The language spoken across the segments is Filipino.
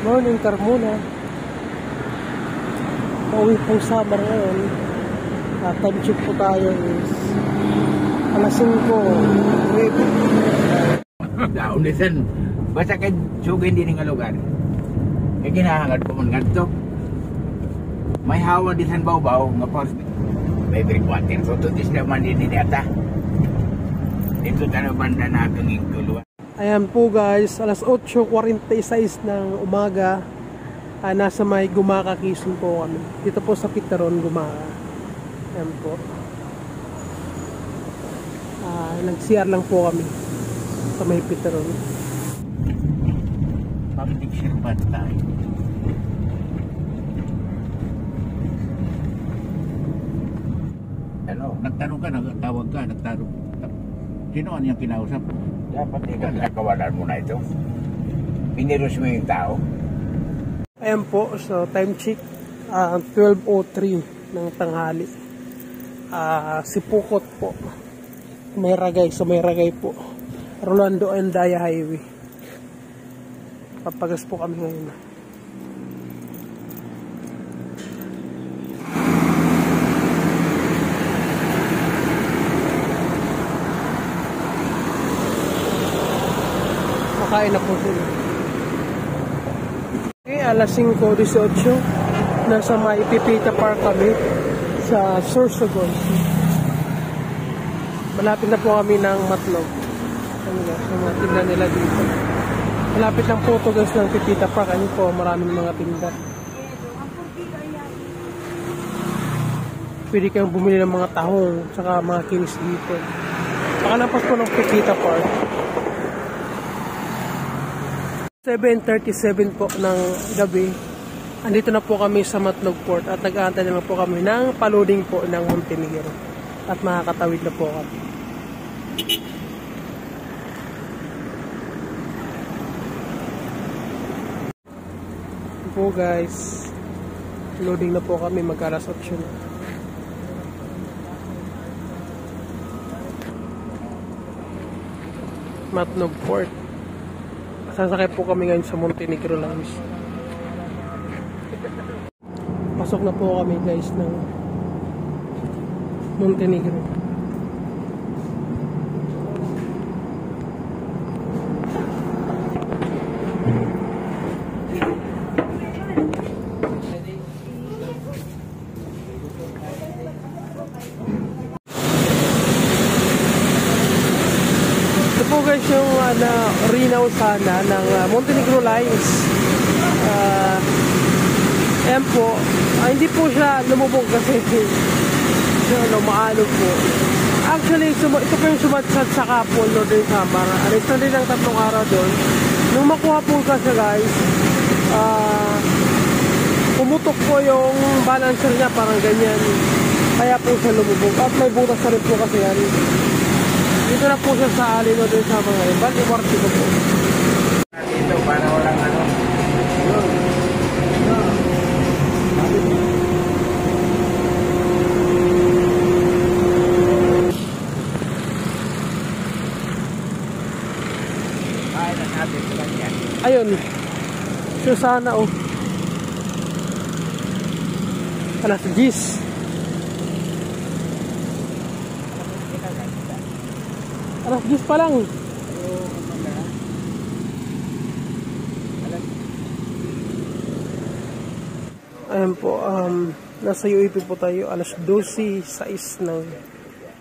Morning Carmona. Pauwi pong summer ngayon. Time check po tayo is alas 5. Daon disan. Basta kay sugin din nga lugar. Kaya kinahangad po man ganito. May hawa disan baw-baw nga pos. May breakwater. So to this naman din ata. Dito tayo banda na itong tuluan. Ayan po guys, alas 8:46 ng umaga. Nasa may Gumaka, Quezon po kami. Dito po sa Pitaron, Gumaka. Ayan po. Nag-CR lang po kami sa may Pitaron. Public servant tayo. Ano? Nagtanong ka, nagtawag ka, nagtanong. Sino ang yung kinausap? Dapat ikaw nakawalan mo na ito. Piniros mo yung tao. Ayan po, so time check 12:03 ng tanghali. Si Pukot po. May Ragay, so may Ragay po. Rolando and Daya Highway. Papagas po kami ngayon. Makain na po sila. Okay, alas 5:18. Nasa may Pipita Park kami sa Sorsogon. Malapit na po kami ng Matlog. Sa mga tinda nila dito. Malapit lang po ito guys ng Pipita Park. Ano po, maraming mga tinda. Pwede kayong bumili ng mga tahong saka mga kinis dito. Pakalampas po ng Pipita Park. 7:37 po ng gabi. Andito na po kami sa Matlog Port at nag-aantay na lang po kami ng paluding po ng Montenegro. At makakatawid na po kami. Po guys, loading na po kami, mag-alas 8 na. Matlog Port. Sasakay po kami ngayon sa Montenegro Lounge. Pasok na po kami guys ng Montenegro. Ito po guys yung Rinaw sana ng Montenegro Lines. Ayan po. Hindi po siya lumubog kasi maalog po. Actually, ito po yung sumadsad sa Kapol, Northern Samar. Alis na din ang 3 araw doon. Nung makuha po kasi guys, pumutok po yung balancer niya, parang ganyan. Kaya po siya lumubog. At may butas na rin po kasi yan. Dito na po siya sa Ali, Northern Samar ngayon. Bali, warti ko po. Dito, para walang ano. Ayun. Susana oh. Alas 10. Alas 10 pa lang. Ayan po, nasa UAP po tayo. Alas 12:06 ng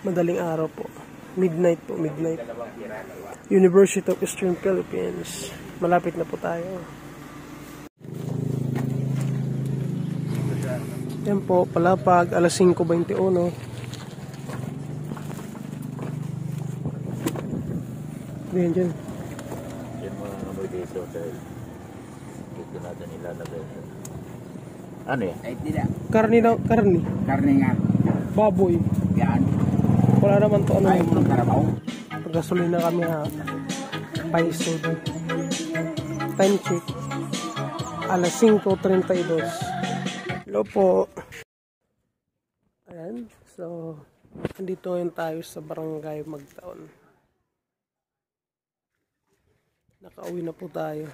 madaling araw po. Midnight po, midnight. University of Eastern Philippines. Malapit na po tayo. Yan po, Palapag, alas 5:21. Diyan, dyan. Yan mga amoy dito dahil dito natin ilalagay. Ano yan? Ay, tila. Karni na, karni. Karne nga. Baboy. Yan. Wala naman to ano. Ay, mo ng karabaw. Pagkasulin na kami ha. Paisod. Time check. Alas 5:32. Hello po. Ayan. So, andito ngayon tayo sa Barangay Magtaon. Nakauwi na po tayo.